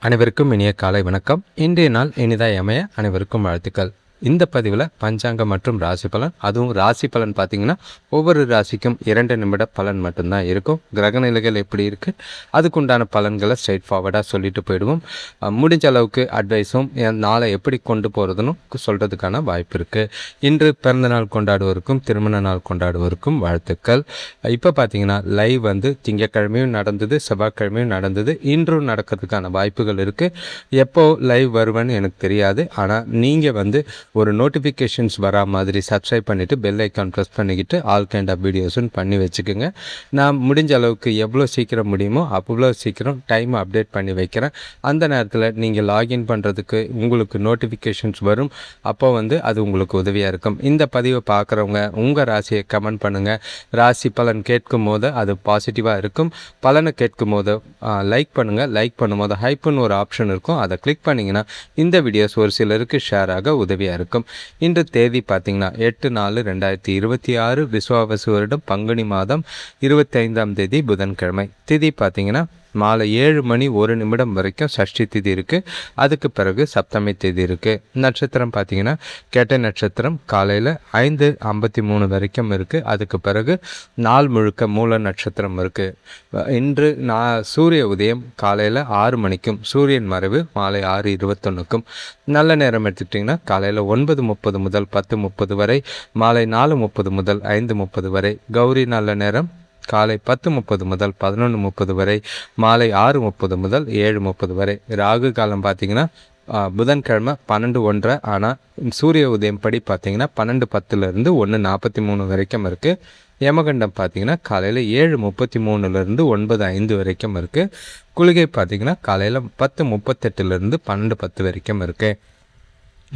அனைவருக்கும் இனிய காலை வணக்கம். இன்றைய நாள் இனிதாய் அமைய அனைவருக்கும் வாழ்த்துக்கள். இந்த பதிவில் பஞ்சாங்கம் மற்றும் ராசி பலன், அதுவும் ராசி பலன் பார்த்திங்கன்னா ஒவ்வொரு ராசிக்கும் 2 நிமிட பலன் மட்டும்தான் இருக்கும். கிரகநிலைகள் எப்படி இருக்குது அதுக்குண்டான பலன்களை ஸ்ட்ரைட் ஃபார்வர்டாக சொல்லிட்டு போயிடுவோம். முடிஞ்ச அளவுக்கு அட்வைஸும் நாளை எப்படி கொண்டு போகிறதுன்னு சொல்கிறதுக்கான வாய்ப்பு இருக்குது. இன்று பிறந்தநாள் கொண்டாடுவோருக்கும் திருமண நாள் கொண்டாடுவோருக்கும் வாழ்த்துக்கள். இப்போ பார்த்திங்கன்னா லைவ் திங்கட்கிழமையும் நடந்தது, செவ்வாய்க்கிழமையும் நடந்தது, இன்றும் நடக்கிறதுக்கான வாய்ப்புகள் இருக்குது. எப்போ லைவ் வருவேன்னு எனக்கு தெரியாது. ஆனால் நீங்கள் ஒரு நோட்டிஃபிகேஷன்ஸ் வரா மாதிரி சப்ஸ்கிரைப் பண்ணிவிட்டு பெல் ஐக்கான் ப்ரெஸ் பண்ணிக்கிட்டு ஆல் கைண்ட் ஆஃப் வீடியோஸுன்னு பண்ணி வச்சுக்கோங்க. நான் முடிஞ்ச அளவுக்கு எவ்வளோ சீக்கிரம் முடியுமோ அவ்வளோ சீக்கிரம் டைம் அப்டேட் பண்ணி வைக்கிறேன். அந்த நேரத்தில் நீங்கள் லாகின் பண்ணுறதுக்கு உங்களுக்கு நோட்டிஃபிகேஷன்ஸ் வரும். அப்போ அது உங்களுக்கு உதவியாக இருக்கும். இந்த பதிவை பார்க்குறவங்க உங்கள் ராசியை கமெண்ட் பண்ணுங்கள். ராசி பலன் கேட்கும் போது அது பாசிட்டிவாக இருக்கும். பலனை கேட்கும் போது லைக் பண்ணுங்கள். லைக் பண்ணும்போது ஹைப்புன்னு ஒரு ஆப்ஷன் இருக்கும், அதை கிளிக் பண்ணிங்கன்னா இந்த வீடியோஸ் ஒரு சிலருக்கு ஷேர் ஆக உதவியாக இருக்கும். இன்று தேதி பார்த்தீங்கன்னா 8/4/2026 விஸ்வாவசு வருடம் பங்குனி மாதம் 25ஆம் தேதி புதன்கிழமை. திதி பார்த்தீங்கன்னா மாலை 7:01 வரைக்கும் சஷ்டி திதி இருக்குது. அதுக்கு பிறகு சப்தமி திதி இருக்குது. நட்சத்திரம் பார்த்திங்கன்னா கேட்டை நட்சத்திரம் காலையில் 5:53 வரைக்கும் இருக்குது. அதுக்கு பிறகு நாள் முழுக்க மூல நட்சத்திரம் இருக்குது. இன்று சூரிய உதயம் காலையில் 6 மணிக்கும் சூரியன் மறைவு மாலை 6:21க்கும். நல்ல நேரம் எடுத்துக்கிட்டிங்கன்னா காலையில் 9:30 முதல் 10:30 வரை, மாலை 4:30 முதல் 5:30 வரை. கௌரி நல்ல நேரம் காலை 10:30 முதல் 11:30 வரை, மாலை 6:30 முதல் 7:30 வரை. ராகு காலம் பார்த்திங்கன்னா புதன்கிழமை 12:01, ஆனால் சூரிய உதயம் படி பார்த்திங்கன்னா 12:10 1:43 வரைக்கும் இருக்குது. யமகண்டம் பார்த்திங்கன்னா காலையில் 7:33 9:05 வரைக்கும் இருக்குது. குளிகை பார்த்திங்கன்னா காலையில் 10:38 12:10 வரைக்கும் இருக்குது.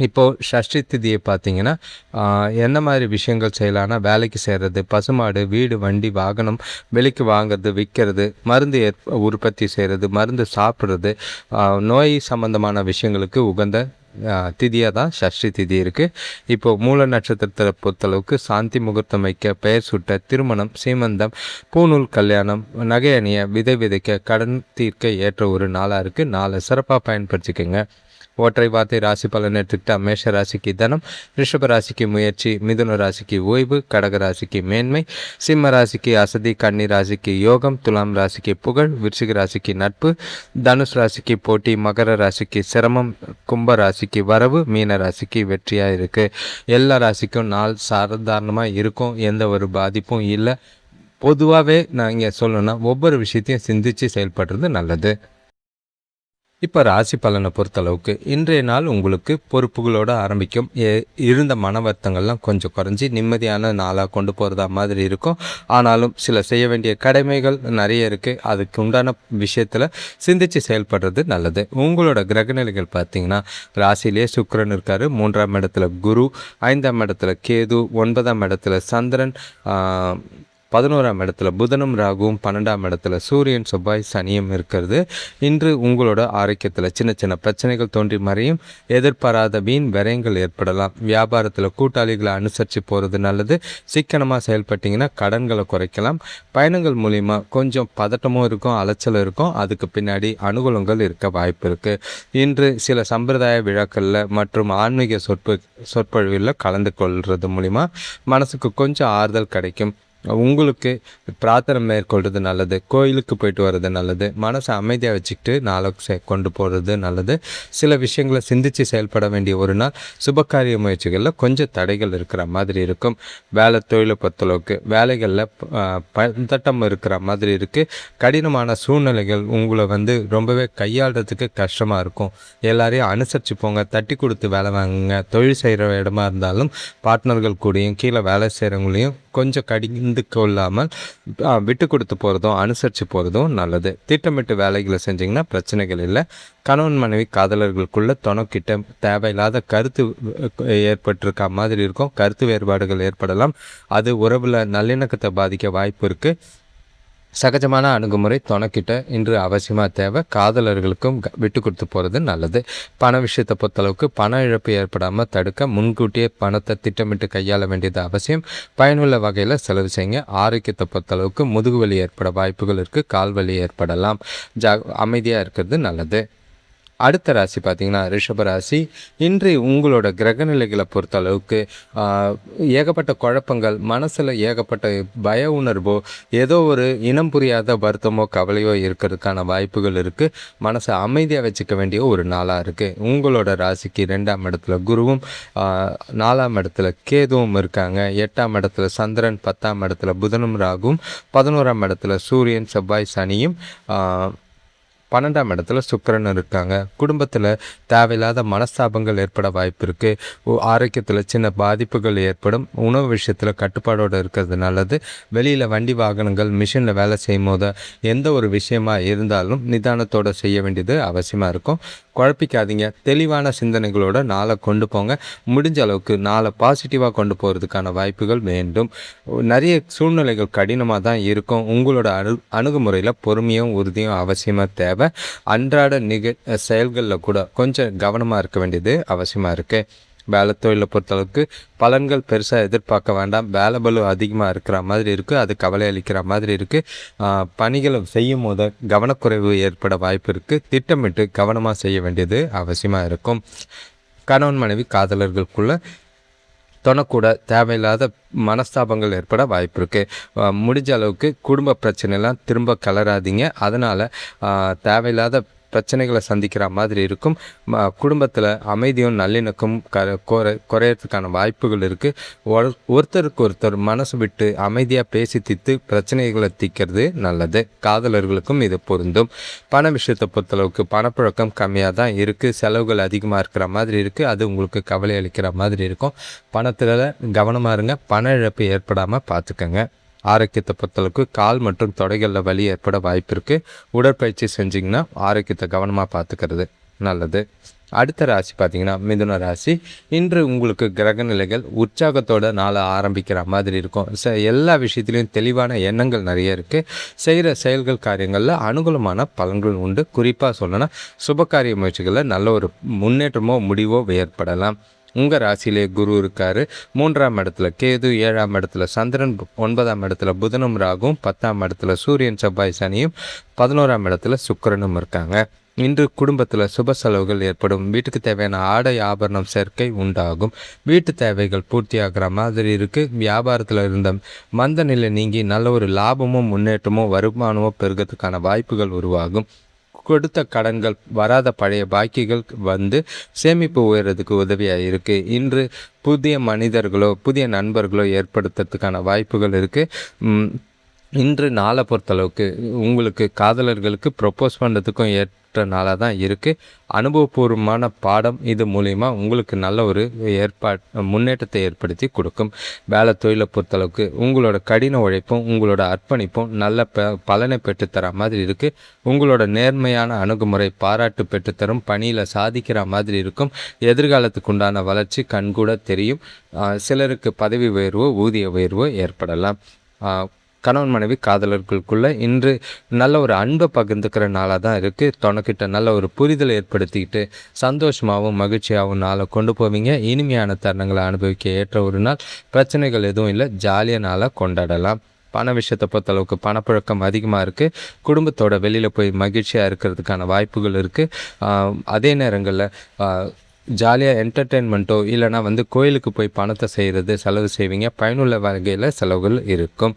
இப்போது ஷஷ்டி திதியை பார்த்திங்கன்னா என்ன மாதிரி விஷயங்கள் செய்யலான்னா, வேலைக்கு செய்கிறது, பசுமாடு, வீடு, வண்டி, வாகனம் வெளிக்கு வாங்கிறது, விற்கிறது, மருந்து உற்பத்தி செய்கிறது, மருந்து சாப்பிட்றது, நோய் சம்பந்தமான விஷயங்களுக்கு உகந்த திதியாக தான் ஷஷ்டி திதி இருக்குது. இப்போது மூல நட்சத்திரத்தை பொறுத்தளவுக்கு சாந்தி முகூர்த்தம் வைக்க, பெயர் சுட்ட, திருமணம், சீமந்தம், பூநூல் கல்யாணம், நகை அணிய, விதை விதைக்க, கடன் தீர்க்க ஏற்ற ஒரு நாளாக இருக்குது. நாளை சிறப்பாக பயன்படுத்திக்கோங்க. ஒற்றை வார்த்தை ராசி பலன் எடுத்துக்கிட்டா மேஷ ராசிக்கு தனம், ரிஷப ராசிக்கு முயற்சி, மிதுன ராசிக்கு ஓய்வு, கடக ராசிக்கு மேன்மை, சிம்ம ராசிக்கு அசதி, கன்னி ராசிக்கு யோகம், துலாம் ராசிக்கு புகழ், விருச்சிக ராசிக்கு நட்பு, தனுஷ் ராசிக்கு போட்டி, மகர ராசிக்கு சிரமம், கும்ப ராசிக்கு வரவு, மீன ராசிக்கு வெற்றியாக இருக்குது. எல்லா ராசிக்கும் நாள் சாதாரணமாக இருக்கும், எந்த ஒரு பாதிப்பும் இல்லை. பொதுவாகவே நான் இங்கே சொல்லணும்னா ஒவ்வொரு விஷயத்தையும் சிந்தித்து செயல்படுறது நல்லது. இப்போ ராசி பலனை பொறுத்தளவுக்கு இன்றைய நாள் உங்களுக்கு பொறுப்புகளோடு ஆரம்பிக்கும். இருந்த மன வருத்தங்கள்லாம் கொஞ்சம் குறைஞ்சி நிம்மதியான நாளாக கொண்டு போகிறதா மாதிரி இருக்கும். ஆனாலும் சில செய்ய வேண்டிய கடமைகள் நிறைய இருக்குது. அதுக்கு உண்டான விஷயத்தில் சிந்தித்து செயல்படுறது நல்லது. உங்களோட கிரகநிலைகள் பார்த்திங்கன்னா ராசியிலே சுக்கிரன் இருக்கார், 3ஆம் இடத்துல குரு, 5ஆம் இடத்துல கேது, 9ஆம் இடத்துல சந்திரன், 11ஆம் இடத்துல புதனும் ராகுவும், 12ஆம் இடத்துல சூரியன், செவ்வாய், சனியும் இருக்கிறது. இன்று உங்களோட ஆரோக்கியத்தில் சின்ன சின்ன பிரச்சனைகள் தோன்றி மறையும். எதிர்பாராத வீண் விரயங்கள் ஏற்படலாம். வியாபாரத்தில் கூட்டாளிகளை அனுசரித்து போகிறது நல்லது. சிக்கனமாக செயல்பட்டிங்கன்னா கடன்களை குறைக்கலாம். பயணங்கள் மூலிமா கொஞ்சம் பதட்டமும் இருக்கும், அலைச்சல் இருக்கும். அதுக்கு பின்னாடி அனுகூலங்கள் இருக்க வாய்ப்பு இருக்குது. இன்று சில சம்பிரதாய விழாக்களில் மற்றும் ஆன்மீக சொற்பொழிவில் கலந்து கொள்வது மூலிமா மனசுக்கு கொஞ்சம் ஆறுதல் கிடைக்கும். உங்களுக்கு பிரார்த்தனை மேற்கொள்வது நல்லது. கோயிலுக்கு போயிட்டு வர்றது நல்லது. மனசை அமைதியாக வச்சுக்கிட்டு நாளை கொண்டு போகிறது நல்லது. சில விஷயங்களை சிந்தித்து செயல்பட வேண்டிய ஒரு நாள். சுபகாரிய முயற்சிகளில் கொஞ்சம் தடைகள் இருக்கிற மாதிரி இருக்கும். வேலை தொழிலை பொறுத்தளவுக்கு வேலைகளில் பதட்டம் இருக்கிற மாதிரி இருக்குது. கடினமான சூழ்நிலைகள் உங்களை ரொம்பவே கையாளுறதுக்கு கஷ்டமாக இருக்கும். எல்லாரையும் அனுசரித்து போங்க. தட்டி கொடுத்து வேலை வாங்குங்க. தொழில் செய்கிற இடமா இருந்தாலும் பார்ட்னர்கள் கூடயும் கீழே வேலை செய்கிறவங்களையும் கொஞ்சம் கடிந்து கொள்ளாமல் விட்டு கொடுத்து போகிறதும் அனுசரித்து போகிறதும் நல்லது. திட்டமிட்டு வேலைகளை செஞ்சிங்கன்னா பிரச்சனைகள் இல்லை. கணவன் மனைவி காதலர்களுக்குள்ள துணைக்கிட்ட தேவையில்லாத கருத்து ஏற்பட்டிருக்க மாதிரி இருக்கும். கருத்து வேறுபாடுகள் ஏற்படலாம். அது உறவில் நல்லிணக்கத்தை பாதிக்க வாய்ப்பு இருக்குது. சகஜமான அணுகுமுறை துணைக்கிட்ட இன்று அவசியமாக தேவை. காதலர்களுக்கும் விட்டு கொடுத்து போகிறது நல்லது. பண விஷயத்தை பொறுத்தளவுக்கு பண இழப்பு ஏற்படாமல் தடுக்க முன்கூட்டியே பணத்தை திட்டமிட்டு கையாள வேண்டியது அவசியம். பயனுள்ள வகையில் செலவு செய்யுங்க. ஆரோக்கியத்தை பொறுத்தளவுக்கு முதுகு வலி ஏற்பட வாய்ப்புகள் இருக்குது. கால் வலி ஏற்படலாம். அமைதியாக இருக்கிறது நல்லது. அடுத்த ராசி பார்த்திங்கன்னா ரிஷப ராசி. இன்று உங்களோட கிரகநிலைகளை பொறுத்த அளவுக்கு ஏகப்பட்ட குழப்பங்கள், மனசில் ஏகப்பட்ட பய உணர்வோ, ஏதோ ஒரு இனம் புரியாத வருத்தமோ கவலையோ இருக்கிறதுக்கான வாய்ப்புகள் இருக்குது. மனசை அமைதியாக வச்சுக்க வேண்டிய ஒரு நாளாக இருக்குது. உங்களோட ராசிக்கு 2ஆம் இடத்துல குருவும் 4ஆம் இடத்துல கேதுவும் இருக்காங்க. 8ஆம் இடத்துல சந்திரன், 10ஆம் இடத்துல புதனும் ராகுவும், 11ஆம் இடத்துல சூரியன், செவ்வாய், சனியும், 12ஆம் இடத்துல சுக்கிரன் இருக்காங்க. குடும்பத்தில் தேவையில்லாத மனஸ்தாபங்கள் ஏற்பட வாய்ப்பு இருக்குது. ஆரோக்கியத்தில் சின்ன பாதிப்புகள் ஏற்படும். உணவு விஷயத்தில் கட்டுப்பாடோடு இருக்கிறது நல்லது. வெளியில் வண்டி வாகனங்கள், மிஷினில் வேலை செய்யும் போது எந்த ஒரு விஷயமா இருந்தாலும் நிதானத்தோடு செய்ய வேண்டியது அவசியமாக இருக்கும். குழப்பிக்காதீங்க. தெளிவான சிந்தனைகளோட நாளை கொண்டு போங்க. முடிஞ்ச அளவுக்கு நாளை பாசிட்டிவாக கொண்டு போகிறதுக்கான வாய்ப்புகள் வேண்டும். நிறைய சூழ்நிலைகள் கடினமாக தான் இருக்கும். உங்களோட அணுகுமுறையில் பொறுமையும் உறுதியும் அவசியமாக தேவை. அன்றாட செயல்களில் கூட கொஞ்சம் கவனமாக இருக்க வேண்டியது அவசியமாக இருக்குது. வேலை தொழிலை பொறுத்தளவுக்கு பலன்கள் பெருசாக எதிர்பார்க்க வேண்டாம். வேலை பளு அதிகமாக இருக்கிற மாதிரி இருக்குது. அது கவலை அளிக்கிற மாதிரி இருக்குது. பணிகளை செய்யும் போது கவனக்குறைவு ஏற்பட வாய்ப்பு இருக்குது. திட்டமிட்டு கவனமாக செய்ய வேண்டியது அவசியமாக இருக்கும். கணவன் மனைவி காதலர்களுக்குள்ள தொணக்கூட தேவையில்லாத மனஸ்தாபங்கள் ஏற்பட வாய்ப்பு இருக்குது. முடிஞ்ச அளவுக்கு குடும்ப பிரச்சனைலாம் திரும்ப கலராதிங்க. அதனால் தேவையில்லாத பிரச்சனைகளை சந்திக்கிற மாதிரி இருக்கும். குடும்பத்தில் அமைதியும் நல்லிணக்கம் குறையறதுக்கான வாய்ப்புகள் இருக்குது. ஒருத்தருக்கு ஒருத்தர் மனசு விட்டு அமைதியாக பேசி தீர்த்து பிரச்சனைகளை தீர்க்கிறது நல்லது. காதலர்களுக்கும் இது பொருந்தும். பண விஷயத்தை பொறுத்தளவுக்கு பணப்புழக்கம் கம்மியாக தான் இருக்குது. செலவுகள் அதிகமாக இருக்கிற மாதிரி இருக்குது. அது உங்களுக்கு கவலை அளிக்கிற மாதிரி இருக்கும். பணத்தில் கவனமாக இருங்க. பண இழப்பு ஏற்படாமல் பார்த்துக்கங்க. ஆரோக்கியத்தை பொறுத்தளவுக்கு கால் மற்றும் தொடைகளில் வலி ஏற்பட வாய்ப்பு இருக்குது. உடற்பயிற்சி செஞ்சிங்கன்னா ஆரோக்கியத்தை கவனமாக பார்த்துக்கிறது நல்லது. அடுத்த ராசி பார்த்திங்கன்னா மிதுன ராசி. இன்று உங்களுக்கு கிரகநிலைகள் உற்சாகத்தோட நாளை ஆரம்பிக்கிற மாதிரி இருக்கும். எல்லா விஷயத்துலையும் தெளிவான எண்ணங்கள் நிறைய இருக்குது. செய்கிற செயல்கள் காரியங்களில் அனுகூலமான பலன்கள் உண்டு. குறிப்பாக சொல்லணும்னா சுபகாரிய முயற்சிகளில் நல்ல ஒரு முன்னேற்றமோ முடிவோ ஏற்படலாம். உங்கள் ராசியிலே குரு இருக்கார். 3ஆம் இடத்துல கேது, 7ஆம் இடத்துல சந்திரன், 9ஆம் இடத்துல புதனும் ராகும், 10ஆம் இடத்துல சூரியன், செவ்வாய், சனியும், 11ஆம் இடத்துல சுக்கிரனும் இருக்காங்க. இன்று குடும்பத்தில் சுப செலவுகள் ஏற்படும். வீட்டுக்கு தேவையான ஆடை ஆபரணம் சேர்க்கை உண்டாகும். வீட்டு தேவைகள் பூர்த்தியாகிற மாதிரி இருக்குது. வியாபாரத்தில் இருந்த மந்த நிலை நீங்கி நல்ல ஒரு லாபமும் முன்னேற்றமோ வருமானமோ பெருகிறதுக்கான வாய்ப்புகள் உருவாகும். கொடுத்த கடன்கள் வராத பழைய பாக்கிகள் வந்து சேமிப்பு உயர்றதுக்கு உதவியாக இருக்குது. இன்று புதிய மனிதர்களோ புதிய நண்பர்களோ ஏற்படுத்துறதுக்கான வாய்ப்புகள் இருக்குது. இன்று நாளை பொறுத்தளவுக்கு உங்களுக்கு காதலர்களுக்கு ப்ரொப்போஸ் பண்ணுறதுக்கும் நாளாக தான் இருக்குது. அனுபவபூர்வமான பாடம் இது மூலிமா உங்களுக்கு நல்ல ஒரு முன்னேற்றத்தை ஏற்படுத்தி கொடுக்கும். வேலை தொழிலை பொறுத்தளவுக்கு உங்களோட கடின உழைப்பும் உங்களோட அர்ப்பணிப்பும் நல்ல பலனை பெற்றுத்தர மாதிரி இருக்குது. உங்களோட நேர்மையான அணுகுமுறை பாராட்டு பெற்றுத்தரும். பணியில் சாதிக்கிற மாதிரி இருக்கும். எதிர்காலத்துக்கு உண்டான வளர்ச்சி கண்கூட தெரியும். சிலருக்கு பதவி உயர்வோ ஊதிய உயர்வோ ஏற்படலாம். கணவன் மனைவி காதலர்களுக்குள்ளே இன்று நல்ல ஒரு அன்பை பகிர்ந்துக்கிற நாளாக தான் இருக்குது. தொணக்கிட்ட நல்ல ஒரு புரிதலை ஏற்படுத்திக்கிட்டு சந்தோஷமாகவும் மகிழ்ச்சியாகவும் நாளை கொண்டு போவீங்க. இனிமையான தருணங்களை அனுபவிக்க ஏற்ற ஒரு நாள். பிரச்சனைகள் எதுவும் இல்லை. ஜாலியாக நாளை கொண்டாடலாம். பண விஷயத்தை பொறுத்தளவுக்கு பணப்புழக்கம் அதிகமாக இருக்குது. குடும்பத்தோட வெளியில் போய் மகிழ்ச்சியாக இருக்கிறதுக்கான வாய்ப்புகள் இருக்குது. அதே நேரங்களில் ஜாலியாக என்டர்டெயின்மெண்ட்டோ இல்லைனா கோயிலுக்கு போய் பணத்தை செய்கிறது செலவு செய்வீங்க. பயனுள்ள வகையில் செலவுகள் இருக்கும்.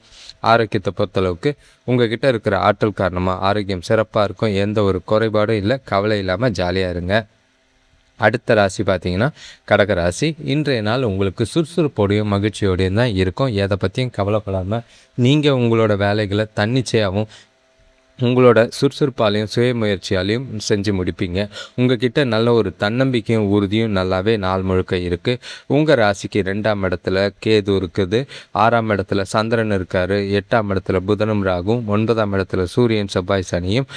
ஆரோக்கியத்தை பொறுத்தளவுக்கு உங்கள்கிட்ட இருக்கிற ஆற்றல் காரணமாக ஆரோக்கியம் சிறப்பாக இருக்கும். எந்த ஒரு குறைபாடும் இல்லை. கவலை இல்லாமல் ஜாலியாக இருங்க. அடுத்த ராசி பார்த்திங்கன்னா கடகராசி. இன்றைய நாள் உங்களுக்கு சுறுசுறுப்போடையும் மகிழ்ச்சியோடையும் தான் இருக்கும். எதை பற்றியும் கவலைப்படாமல் நீங்கள் உங்களோட வேலைகளை தன்னிச்சையாகவும் உங்களோட சுறுசுறுப்பாலையும் சுய முயற்சியாலையும் செஞ்சு முடிப்பீங்க. உங்ககிட்ட நல்ல ஒரு தன்னம்பிக்கையும் உறுதியும் நல்லாவே நாள் முழுக்க இருக்குது. உங்கள் ராசிக்கு 2ஆம் இடத்துல கேது இருக்குது. 6ஆம் இடத்துல சந்திரன் இருக்கார். 8ஆம் இடத்துல புதனும் ராகும். 9ஆம் இடத்துல சூரியன், செவ்வாய், சனியும்,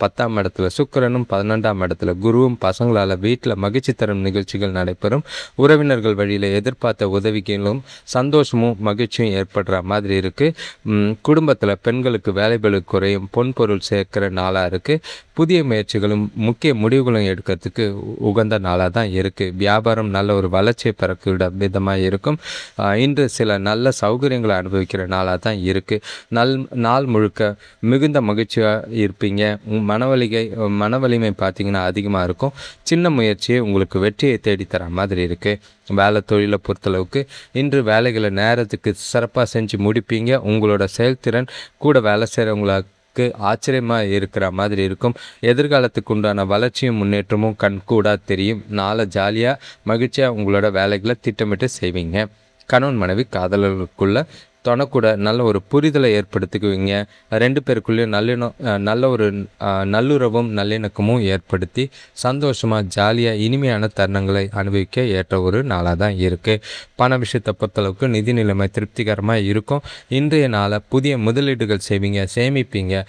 10ஆம் இடத்துல சுக்கிரனும், 12ஆம் இடத்துல குருவும். பசங்களால் வீட்டில் மகிழ்ச்சி தரும் நிகழ்ச்சிகள் நடைபெறும். உறவினர்கள் வழியில் எதிர்பார்த்த உதவிகளும் சந்தோஷமும் மகிழ்ச்சியும் ஏற்படுற மாதிரி இருக்குது. குடும்பத்தில் பெண்களுக்கு வேலைபளு குறையும். கொஞ்சம் பொன்பொருள் சேர்க்கிற நாளாக இருக்குது. புதிய முயற்சிகளும் முக்கிய முடிவுகளும் எடுக்கிறதுக்கு உகந்த நாளாக தான் இருக்குது. வியாபாரம் நல்ல ஒரு வளர்ச்சியை பெறக்கூட விதமாக இருக்கும். இன்று சில நல்ல சௌகரியங்களை அனுபவிக்கிற நாளாக தான் இருக்குது. நாள் முழுக்க மிகுந்த மகிழ்ச்சியாக இருப்பீங்க. மன வலிமை பார்த்திங்கன்னா அதிகமாக இருக்கும். சின்ன முயற்சியை உங்களுக்கு வெற்றியை தேடித்தர மாதிரி இருக்குது. வேலை தொழிலை பொறுத்தளவுக்கு இன்று வேலைகளை நேரத்துக்கு சிறப்பாக செஞ்சு முடிப்பீங்க. உங்களோட செயல்திறன் கூட வேலை செய்கிறவங்களுக்கு ஆச்சரியமாக இருக்கிற மாதிரி இருக்கும். எதிர்காலத்துக்கு உண்டான வளர்ச்சியும் முன்னேற்றமும் கண்கூடாக தெரியும். நாளை ஜாலியாக மகிழ்ச்சியாக உங்களோட வேலைகளை திட்டமிட்டு செய்வீங்க. கணவன் மனைவி காதலர்களுக்குள்ள தொணக்கூட நல்ல ஒரு புரிதலை ஏற்படுத்திக்குவீங்க. 2 பேருக்குள்ளேயும் நல்ல ஒரு நல்லுறவும் நல்லிணக்கமும் ஏற்படுத்தி சந்தோஷமாக ஜாலியாக இனிமையான தருணங்களை அனுபவிக்க ஏற்ற ஒரு நாளாக தான் இருக்குது. பண விஷயத்தை பொறுத்தளவுக்கு நிதி நிலைமை திருப்திகரமாக இருக்கும். இன்றைய நாளை புதிய முதலீடுகள் செய்வீங்க, சேமிப்பீங்க.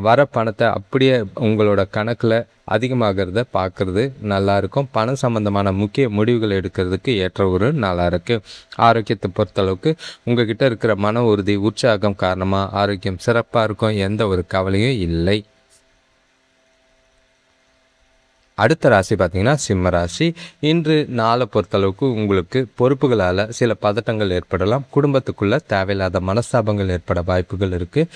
வர பணத்தை அப்படியே உங்களோட கணக்கில் அதிகமாகிறத பார்க்குறது நல்லாயிருக்கும். பணம் சம்பந்தமான முக்கிய முடிவுகள் எடுக்கிறதுக்கு ஏற்ற ஒரு நாளாக இருக்குது. ஆரோக்கியத்தை பொறுத்தளவுக்கு உங்கள் கிட்ட இருக்கிற மன உறுதி உற்சாகம் காரணமாக ஆரோக்கியம் சிறப்பாக இருக்கும். எந்த ஒரு கவலையும் இல்லை. அடுத்த ராசி பார்த்திங்கன்னா சிம்ம ராசி. இன்று நாளை பொறுத்தளவுக்கு உங்களுக்கு பொறுப்புகளால் சில பதட்டங்கள் ஏற்படலாம். குடும்பத்துக்குள்ளே தேவையில்லாத மனஸ்தாபங்கள் ஏற்பட வாய்ப்புகள் இருக்குது.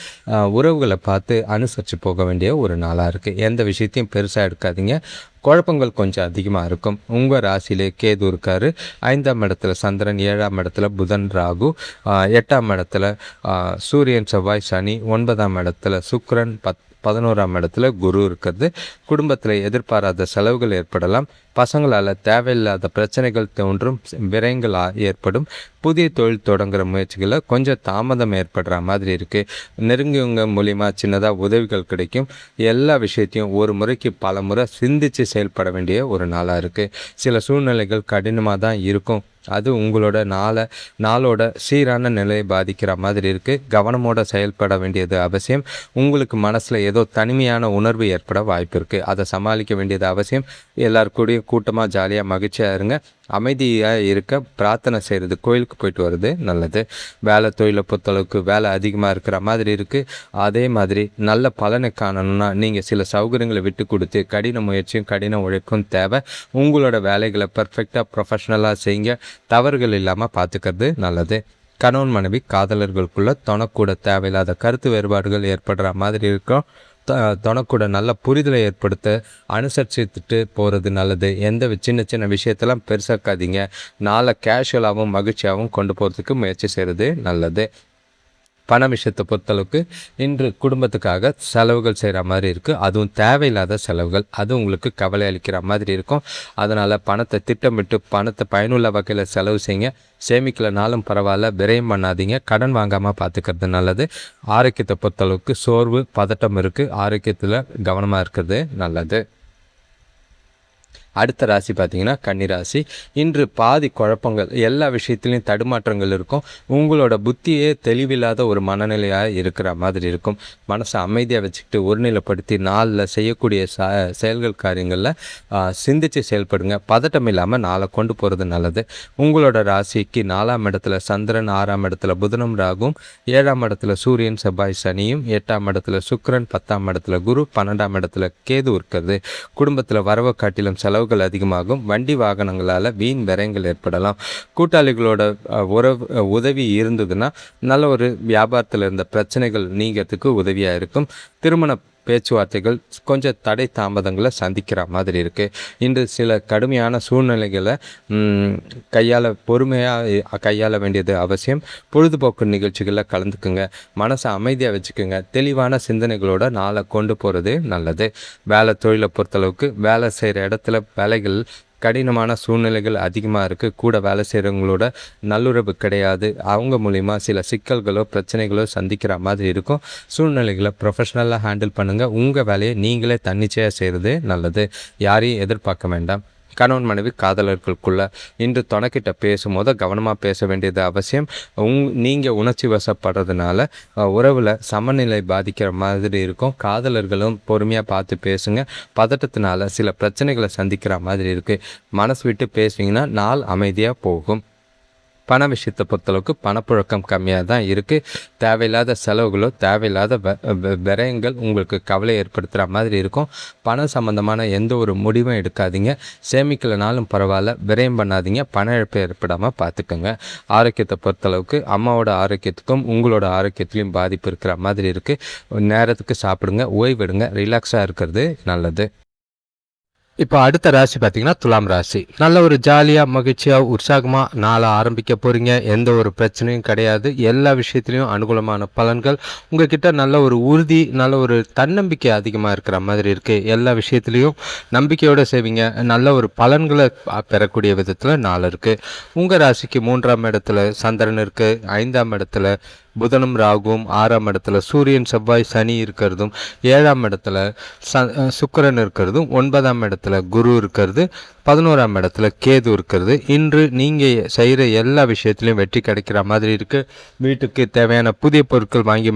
உறவுகளை பார்த்து அனுசரித்து போக வேண்டிய ஒரு நாளாக இருக்குது. எந்த விஷயத்தையும் பெருசாக எடுக்காதீங்க. குழப்பங்கள் கொஞ்சம் அதிகமாக இருக்கும். உங்கள் ராசியிலே கேது இருக்கார். 5ஆம் இடத்துல சந்திரன், 7ஆம் இடத்துல புதன் ராகு, 8ஆம் இடத்துல சூரியன் செவ்வாய் சனி, 9ஆம் இடத்துல சுக்கிரன், 11ஆம் இடத்துல குரு இருக்கிறது. குடும்பத்தில் எதிர்பாராத செலவுகள் ஏற்படலாம். பசங்களால் தேவையில்லாத பிரச்சனைகள் தோன்றும், விரயங்கள் ஏற்படும். புதிய தொழில் தொடங்குகிற முயற்சிகளில் கொஞ்சம் தாமதம் ஏற்படுற மாதிரி இருக்குது. நெருங்கியவங்க மூலிமா சின்னதாக உதவிகள் கிடைக்கும். எல்லா விஷயத்தையும் ஒரு முறைக்கு பல முறை சிந்தித்து செயல்பட வேண்டிய ஒரு நாளாக இருக்குது. சில சூழ்நிலைகள் கடினமாக தான் இருக்கும். அது உங்களோட நாளோட சீரான நிலையை பாதிக்கிற மாதிரி இருக்குது. கவனமோட செயல்பட வேண்டியது அவசியம். உங்களுக்கு மனசில் ஏதோ தனிமையான உணர்வு ஏற்பட வாய்ப்பு இருக்குது. அதை சமாளிக்க வேண்டியது அவசியம். எல்லாருக்கூடையும் கூட்டமாக ஜாலியாக மகிழ்ச்சியாக இருங்க. அமைதியாக இருக்க பிரார்த்தனை செய்கிறது, கோயிலுக்கு போயிட்டு வர்றது நல்லது. வேலை தொழிலை பொறுத்தளவுக்கு வேலை அதிகமாக இருக்கிற மாதிரி இருக்குது. அதே மாதிரி நல்ல பலனை காணணும்னா நீங்கள் சில சௌகரியங்களை விட்டு கொடுத்து கடின முயற்சியும் கடின உழைப்பும் தேவை. உங்களோட வேலைகளை பர்ஃபெக்டாக ப்ரொஃபஷ்னலாக செய்யுங்க. தவறுகள் இல்லாமல் பார்த்துக்கிறது நல்லது. கணவன் மனைவி காதலர்களுக்குள்ள தொணக்கூட தேவையில்லாத கருத்து வேறுபாடுகள் ஏற்படுற மாதிரி இருக்கும். தனக்கூட நல்ல புரிதலை ஏற்படுத்த அனுசரிச்சுட்டு போகிறது நல்லது. எந்த சின்ன சின்ன விஷயத்தெல்லாம் பெருசாக்காதீங்க. நாளை கேஷுவலாகவும் மகிழ்ச்சியாகவும் கொண்டு போகிறதுக்கு முயற்சி செய்கிறது நல்லது. பண விஷயத்தை பொறுத்தளவுக்கு இன்று குடும்பத்துக்காக செலவுகள் செய்கிற மாதிரி இருக்குது. அதுவும் தேவையில்லாத செலவுகள். அது உங்களுக்கு கவலை அளிக்கிற மாதிரி இருக்கும். அதனால் பணத்தை திட்டமிட்டு பணத்தை பயனுள்ள வகையில் செலவு செய்யுங்க. சேமிக்கலனாலும் பரவாயில்ல, விரயம் பண்ணாதீங்க. கடன் வாங்காமல் பார்த்துக்கிறது நல்லது. ஆரோக்கியத்தை பொறுத்தளவுக்கு சோர்வு பதட்டம் இருக்குது. ஆரோக்கியத்தில் கவனமாக இருக்கிறது நல்லது. அடுத்த ராசி பார்த்திங்கன்னா கன்னிராசி. இன்று பாதி குழப்பங்கள், எல்லா விஷயத்துலையும் தடுமாற்றங்கள் இருக்கும். உங்களோட புத்தியே தெளிவில்லாத ஒரு மனநிலையாக இருக்கிற மாதிரி இருக்கும். மனசை அமைதியாக வச்சுக்கிட்டு ஒருநிலைப்படுத்தி நாளில் செய்யக்கூடிய செயல்கள் காரியங்களில் சிந்தித்து செயல்படுங்க. பதட்டம் இல்லாமல் நாளை கொண்டு போகிறது நல்லது. உங்களோட ராசிக்கு 4ஆம் இடத்துல சந்திரன், 6ஆம் இடத்துல புதனும் ராகும், 7ஆம் இடத்துல சூரியன் செவ்வாய் சனியும், 8ஆம் இடத்துல சுக்கிரன், 10ஆம் இடத்துல குரு, 12ஆம் இடத்துல கேது இருக்கிறது. குடும்பத்தில் வரவை காட்டிலும் செலவுகள் அதிகமாகும். வண்டி வாகனங்களால் வீண் விரயங்கள் ஏற்படலாம். கூட்டாளிகளோட உதவி இருந்ததுன்னா நல்ல ஒரு வியாபாரத்தில் இருந்த பிரச்சனைகள் நீங்கிறதுக்கு உதவியாக இருக்கும். திருமண பேச்சுவார்த்தைகள் கொஞ்சம் தடை தாமதங்களை சந்திக்கிற மாதிரி இருக்குது. இன்று சில கடுமையான சூழ்நிலைகளை பொறுமையாக கையாள வேண்டியது அவசியம். பொழுதுபோக்கு நிகழ்ச்சிகளில் கலந்துக்குங்க. மனசை அமைதியாக வச்சுக்கோங்க. தெளிவான சிந்தனைகளோட நாளை கொண்டு போகிறது நல்லது. வேலை தொழிலை பொறுத்தளவுக்கு வேலை செய்கிற இடத்துல வேலைகள் கடினமான சூழ்நிலைகள் அதிகமாக இருக்குது. கூட வேலை செய்கிறவங்களோட நல்லுறவு கிடையாது. அவங்க மூலிமா சில சிக்கல்களோ பிரச்சனைகளோ சந்திக்கிற மாதிரி இருக்கும். சூழ்நிலைகளை ப்ரொஃபஷ்னலாக ஹேண்டில் பண்ணுங்கள். உங்கள் வேலையை நீங்களே தன்னிச்சையாக செய்கிறது நல்லது. யாரையும் எதிர்பார்க்க வேண்டாம். கணவன் மனைவி காதலர்களுக்குள்ள இன்று துணைக்கிட்ட பேசும்போது கவனமாக பேச வேண்டியது அவசியம். நீங்கள் உணர்ச்சி வசப்படுறதுனால உறவில் சமநிலை பாதிக்கிற மாதிரி இருக்கும். காதலர்களும் பொறுமையாக பார்த்து பேசுங்க. பதட்டத்தினால சில பிரச்சனைகளை சந்திக்கிற மாதிரி இருக்குது. மனசு விட்டு பேசுவீங்கன்னா நாள் அமைதியாக போகும். பண விஷயத்தை பொறுத்தளவுக்கு பணப்புழக்கம் கம்மியாக தான் இருக்குது. தேவையில்லாத செலவுகளோ தேவையில்லாத விரயங்கள் உங்களுக்கு கவலை ஏற்படுத்துகிற மாதிரி இருக்கும். பணம் சம்மந்தமான எந்த ஒரு முடிவும் எடுக்காதீங்க. சேமிக்கலைனாலும் பரவாயில்ல, விரயம் பண்ணாதீங்க. பண இழப்பு ஏற்படாமல் பார்த்துக்கோங்க. ஆரோக்கியத்தை பொறுத்தளவுக்கு அம்மாவோட ஆரோக்கியத்துக்கும் உங்களோட ஆரோக்கியத்துலையும் பாதிப்பு இருக்கிற மாதிரி இருக்குது. நேரத்துக்கு சாப்பிடுங்க, ஓய்வெடுங்க, ரிலாக்ஸாக இருக்கிறது நல்லது. இப்போ அடுத்த ராசி பார்த்தீங்கன்னா துலாம் ராசி. நல்ல ஒரு ஜாலியாக மகிழ்ச்சியாக உற்சாகமாக நாளை ஆரம்பிக்க போகிறீங்க. எந்த ஒரு பிரச்சனையும் கிடையாது. எல்லா விஷயத்துலையும் அனுகூலமான பலன்கள். உங்ககிட்ட நல்ல ஒரு உறுதி, நல்ல ஒரு தன்னம்பிக்கை அதிகமாக இருக்கிற மாதிரி இருக்குது. எல்லா விஷயத்துலையும் நம்பிக்கையோடு செய்வீங்க. நல்ல ஒரு பலன்களை பெறக்கூடிய விதத்தில் நாள் இருக்குது. உங்கள் ராசிக்கு 3ஆம் இடத்துல சந்திரன் இருக்குது, 5ஆம் இடத்துல புதனும் ராகுவும், 6ஆம் இடத்துல சூரியன் செவ்வாய் சனி இருக்கிறதும், 7ஆம் இடத்துல சுக்கிரன் இருக்கிறதும், 9ஆம் இடத்துல குரு இருக்கிறது, 11ஆம் இடத்துல கேது இருக்கிறது. இன்று நீங்கள் செய்கிற எல்லா விஷயத்துலையும் வெற்றி கிடைக்கிற மாதிரி இருக்குது. வீட்டுக்கு தேவையான புதிய பொருட்கள் வாங்கி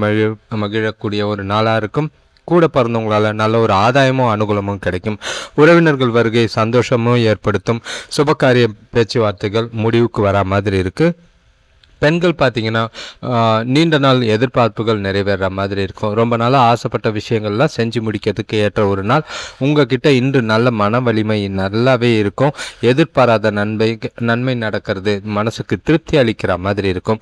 மகிழக்கூடிய ஒரு நாளாக இருக்கும். கூட பிறந்தவங்களால் நல்ல ஒரு ஆதாயமும் அனுகூலமும் கிடைக்கும். உறவினர்கள் வருகை சந்தோஷமும் ஏற்படுத்தும். சுபகாரிய பேச்சுவார்த்தைகள் முடிவுக்கு வரா மாதிரி இருக்குது. பெண்கள் பார்த்தீங்கன்னா நீண்ட நாள் எதிர்பார்ப்புகள் நிறைவேற மாதிரி இருக்கும். ரொம்ப நாளாக ஆசைப்பட்ட விஷயங்கள்லாம் செஞ்சு முடிக்கிறதுக்கு ஏற்ற ஒரு நாள். உங்ககிட்ட இன்று நல்ல மன வலிமை நல்லாவே இருக்கும். எதிர்பாராத நன்மை நடக்கிறது மனசுக்கு திருப்தி அளிக்கிற மாதிரி இருக்கும்.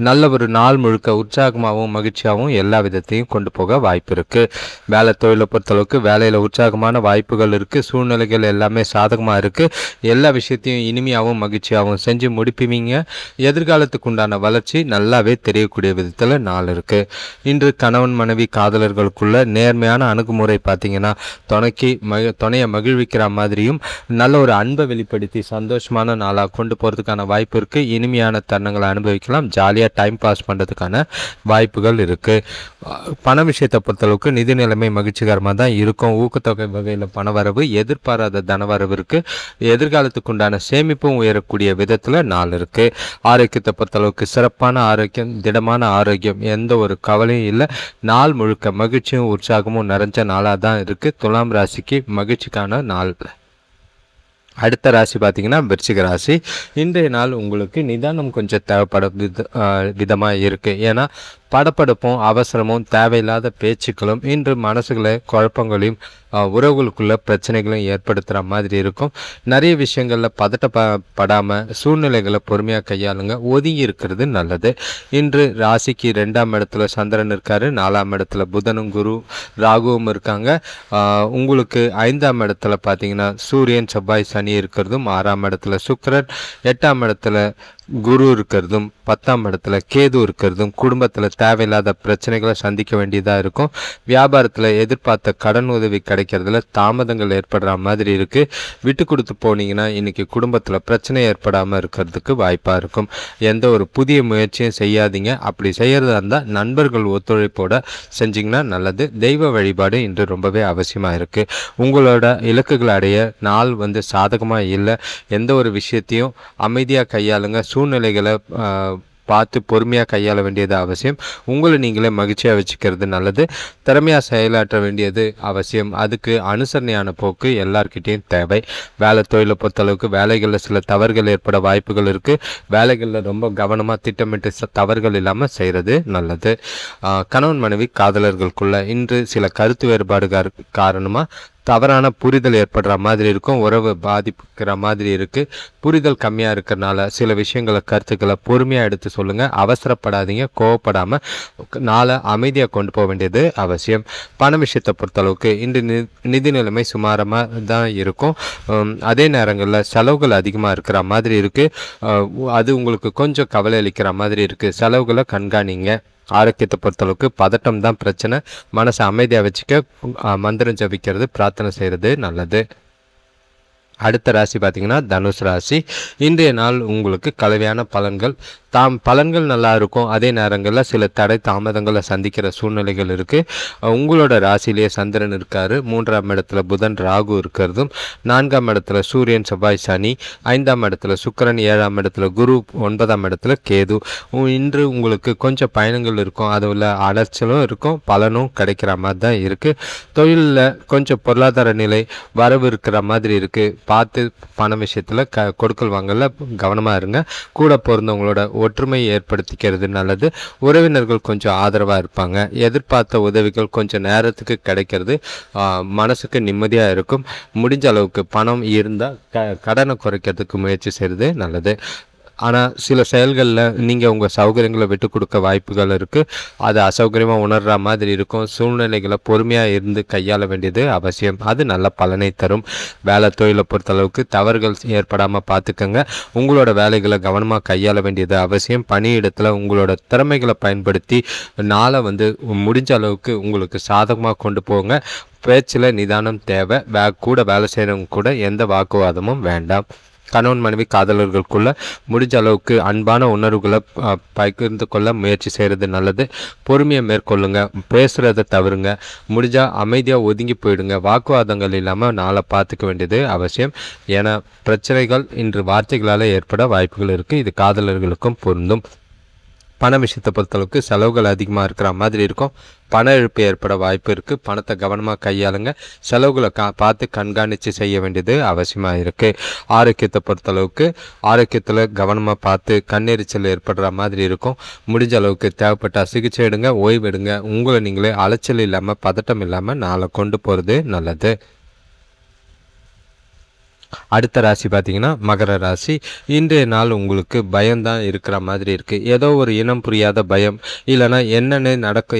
நல்ல ஒரு நாள் முழுக்க உற்சாகமாகவும் மகிழ்ச்சியாகவும் எல்லா விதத்தையும் கொண்டு போக வாய்ப்பு இருக்குது. வேலை தொழிலை பொறுத்தளவுக்கு வேலையில் உற்சாகமான வாய்ப்புகள் இருக்குது. சூழ்நிலைகள் எல்லாமே சாதகமாக இருக்குது. எல்லா விஷயத்தையும் இனிமையாகவும் மகிழ்ச்சியாகவும் செஞ்சு முடிப்பீங்க. எதிர்காலத்துக்கு உண்டான வளர்ச்சி நல்லாவே தெரியக்கூடிய விதத்தில் நாள் இருக்குது. இன்று கணவன் மனைவி காதலர்களுக்குள்ள நேர்மையான அணுகுமுறை பார்த்தீங்கன்னா துணையை மகிழ்விக்கிற மாதிரியும் நல்ல ஒரு அன்பை வெளிப்படுத்தி சந்தோஷமான நாளாக கொண்டு போகிறதுக்கான வாய்ப்பு இருக்குது. இனிமையான தருணங்களை அனுபவிக்கலாம். ஜாலியாக டைம் பாஸ் பண்ணுறதுக்கான வாய்ப்புகள் இருக்குது. பண விஷயத்தை பொறுத்தளவுக்கு நிதி நிலைமை மகிழ்ச்சிகரமாக தான் இருக்கும். ஊக்கத்தொகை வகையில் பணவரவு, எதிர்பாராத தனவரவு இருக்குது. எதிர்காலத்துக்கு உண்டான சேமிப்பும் உயரக்கூடிய விதத்தில் நாள் இருக்குது. ஆரோக்கியத்தை பொறுத்தளவுக்கு சிறப்பான ஆரோக்கியம், திடமான ஆரோக்கியம், எந்த ஒரு கவலையும் இல்லை. நாள் முழுக்க மகிழ்ச்சியும் உற்சாகமும் நிறைஞ்ச நாளாக தான் இருக்குது. துலாம் ராசிக்கு மகிழ்ச்சிக்கான நாள். அடுத்த ராசி பார்த்தீங்கன்னா விருச்சிக ராசி. இன்றைய நாள் உங்களுக்கு நிதானம் கொஞ்சம் தேவைப்படும் விதமாக இருக்குது. ஏன்னா படப்படுப்பும் அவசரமும் தேவையில்லாத பேச்சுக்களும் இன்று மனசுகளை குழப்பங்களையும் உறவுகளுக்குள்ள பிரச்சனைகளையும் ஏற்படுத்துகிற மாதிரி இருக்கும். நிறைய விஷயங்களில் பதட்டப்படாமல் சூழ்நிலைகளை பொறுமையாக கையாளுங்க. ஒதுங்கி இருக்கிறது நல்லது. இன்று ராசிக்கு 2ஆம் இடத்துல சந்திரன் இருக்கார், 4ஆம் இடத்துல புதனும் குரு ராகுவும் இருக்காங்க. உங்களுக்கு 5ஆம் இடத்துல பார்த்தீங்கன்னா சூரியன் செவ்வாய் சனி இருக்கிறதும், 6ஆம் இடத்துல சுக்கிரன், 8ஆம் இடத்துல குரு இருக்கிறதும், 10ஆம் இடத்துல கேது இருக்கிறதும் குடும்பத்தில் தேவையில்லாத பிரச்சனைகளை சந்திக்க வேண்டியதாக இருக்கும். வியாபாரத்தில் எதிர்பார்த்த கடன் உதவி கிடைக்கிறதுல தாமதங்கள் ஏற்படுற மாதிரி இருக்குது. விட்டு கொடுத்து போனீங்கன்னா இன்றைக்கி குடும்பத்தில் பிரச்சனை ஏற்படாமல் இருக்கிறதுக்கு வாய்ப்பாக இருக்கும். எந்த ஒரு புதிய முயற்சியும் செய்யாதீங்க. அப்படி செய்கிறதா இருந்தால் நண்பர்கள் ஒத்துழைப்போடு செஞ்சிங்கன்னா நல்லது. தெய்வ வழிபாடு இன்று ரொம்பவே அவசியமாக இருக்குது. உங்களோட இலக்குகளை அடைய நாள் சாதகமாக இல்லை. எந்த ஒரு விஷயத்தையும் அமைதியாக கையாளுங்க. சூழ்நிலைகளை பார்த்து பொறுமையாக கையாள வேண்டியது அவசியம். உங்களை நீங்களே மகிழ்ச்சியாக வச்சுக்கிறது நல்லது. திறமையாக செயலாற்ற வேண்டியது அவசியம். அதுக்கு அனுசரணையான போக்கு எல்லார்கிட்டையும் தேவை. வேலை தொழிலை பொறுத்தளவுக்கு வேலைகளில் சில தவறுகள் ஏற்பட வாய்ப்புகள் இருக்குது. வேலைகளில் ரொம்ப கவனமாக திட்டமிட்டு தவறுகள் இல்லாமல் செய்கிறது நல்லது. கணவன் மனைவி காதலர்களுக்குள்ள இன்று சில கருத்து வேறுபாடு காரணமாக தவறான புரிதல் ஏற்படுற மாதிரி இருக்கும். உறவு பாதிப்புக்கிற மாதிரி இருக்குது. புரிதல் கம்மியாக இருக்கிறனால சில விஷயங்களை கருத்துக்களை பொறுமையாக எடுத்து சொல்லுங்கள். அவசரப்படாதீங்க. கோவப்படாமல் நாளை அமைதியாக கொண்டு போக வேண்டியது அவசியம். பண விஷயத்தை பொறுத்தளவுக்கு இன்று நிதி நிலைமை சுமாரமாக தான் இருக்கும். அதே நேரங்களில் செலவுகள் அதிகமாக இருக்கிற மாதிரி இருக்குது. அது உங்களுக்கு கொஞ்சம் கவலை அளிக்கிற மாதிரி இருக்குது. செலவுகளை கண்காணிங்க. ஆரோக்கியத்தை பொறுத்தளவுக்கு பதட்டம் தான் பிரச்சனை. மனசை அமைதியாக வச்சுக்க மந்திரம் ஜபிக்கிறது, பிரார்த்தனை செய்கிறது நல்லது. அடுத்த ராசி பார்த்தீங்கன்னா தனுஷ் ராசி. இன்றைய நாள் உங்களுக்கு கலவையான பலன்கள். பலன்கள் நல்லா இருக்கும். அதே நேரங்களில் சில தடை தாமதங்களை சந்திக்கிற சூழ்நிலைகள் இருக்குது. உங்களோட ராசியிலேயே சந்திரன் இருக்கார், 3ஆம் இடத்துல புதன் ராகு இருக்கிறதும், 4ஆம் இடத்துல சூரியன் செவ்வாய் சனி, 5ஆம் இடத்துல சுக்கிரன், 7ஆம் இடத்துல குரு, 9ஆம் இடத்துல கேது. இன்று உங்களுக்கு கொஞ்சம் பயணங்கள் இருக்கும். அதில் அலைச்சலும் இருக்கும், பலனும் கிடைக்கிற மாதிரி தான் இருக்குது. தொழிலில் கொஞ்சம் பொருளாதார நிலை வரவு இருக்கிற மாதிரி இருக்குது. பார்த்து பண விஷயத்தில் கொடுக்கல் வாங்கல கவனமாக இருங்க. கூட பிறந்தவங்களோட ஒற்றுமையை ஏற்படுத்திக்கிறது நல்லது. உறவினர்கள் கொஞ்சம் ஆதரவாக இருப்பாங்க. எதிர்பார்த்த உதவிகள் கொஞ்சம் நேரத்துக்கு கிடைக்கிறது. மனசுக்கு நிம்மதியாக இருக்கும். முடிஞ்ச அளவுக்கு பணம் இருந்தால் கடனை குறைக்கிறதுக்கு முயற்சி செய்கிறது நல்லது. ஆனால் சில செயல்களில் நீங்கள் உங்கள் சௌகரியங்களை விட்டு கொடுக்க வாய்ப்புகள் இருக்குது. அது அசௌகரியமாக உணர்கிற மாதிரி இருக்கும். சூழ்நிலைகளை பொறுமையாக இருந்து கையாள வேண்டியது அவசியம். அது நல்ல பலனை தரும். வேலை தொழிலை பொறுத்தளவுக்கு தவறுகள் ஏற்படாமல் பார்த்துக்கங்க. உங்களோட வேலைகளை கவனமாக கையாள வேண்டியது அவசியம். பணியிடத்தில் உங்களோட திறமைகளை பயன்படுத்தி நாளை முடிஞ்ச அளவுக்கு உங்களுக்கு சாதகமாக கொண்டு போங்க. பேச்சில் நிதானம் தேவை. கூட வேலை செய்கிறவங்க கூட எந்த வாக்குவாதமும் வேண்டாம். கணவன் மனைவி காதலர்களுக்குள்ள முடிஞ்ச அளவுக்கு அன்பான உணர்வுகளை பகிர்ந்து கொள்ள முயற்சி செய்கிறது நல்லது. பொறுமையை மேற்கொள்ளுங்க. பேசுகிறத தவறுங்க. முடிஞ்சால் அமைதியாக ஒதுங்கி போயிடுங்க. வாக்குவாதங்கள் இல்லாமல் நாளை பார்த்துக்க வேண்டியது அவசியம். ஏன்னா பிரச்சனைகள் இன்று வார்த்தைகளால் ஏற்பட வாய்ப்புகள் இருக்குது. இது காதலர்களுக்கும் பொருந்தும். பண விஷயத்தை பொறுத்தளவுக்கு செலவுகள் அதிகமாக இருக்கிற மாதிரி இருக்கும். பண இழப்பு ஏற்பட வாய்ப்பு இருக்குது. பணத்தை கவனமாக கையாளுங்க. செலவுகளை பார்த்து கண்காணித்து செய்ய வேண்டியது அவசியமாக இருக்குது. ஆரோக்கியத்தை பொறுத்தளவுக்கு ஆரோக்கியத்தில் கவனமாக பார்த்து கண்ணெரிச்சல் ஏற்படுற மாதிரி இருக்கும். முடிஞ்ச அளவுக்கு தேவைப்பட்ட சிகிச்சை எடுங்க, ஓய்வு எடுங்க. உங்களை நீங்களே அலைச்சல் இல்லாமல் பதட்டம் இல்லாமல் நாளை கொண்டு போகிறது நல்லது. அடுத்த ராசி பார்த்தீங்கன்னா மகர ராசி. இன்றைய நாள் உங்களுக்கு பயம்தான் இருக்கிற மாதிரி இருக்குது. ஏதோ ஒரு இனம் புரியாத பயம், இல்லைனா என்னென்னு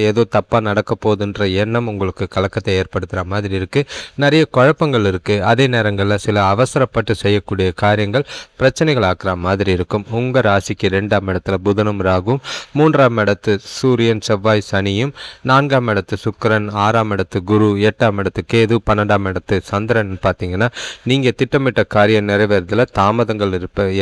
ஏதோ தப்பாக நடக்க போகுதுன்ற எண்ணம் உங்களுக்கு கலக்கத்தை ஏற்படுத்துகிற மாதிரி இருக்குது. நிறைய குழப்பங்கள் இருக்குது. அதே நேரங்களில் சில அவசரப்பட்டு செய்யக்கூடிய காரியங்கள் பிரச்சனைகள் ஆக்குற மாதிரி இருக்கும். உங்கள் ராசிக்கு 2ஆம் இடத்துல புதனும் ராகும், 3ஆம் இடத்து சூரியன் செவ்வாய் சனியும், 4ஆம் இடத்து சுக்கிரன், 6ஆம் இடத்து குரு, 8ஆம் இடத்து கேது, 12ஆம் இடத்து சந்திரன் பார்த்தீங்கன்னா நீங்கள் திட்டமிட்ட காரியம் நிறைவேறதுல தாமதங்கள்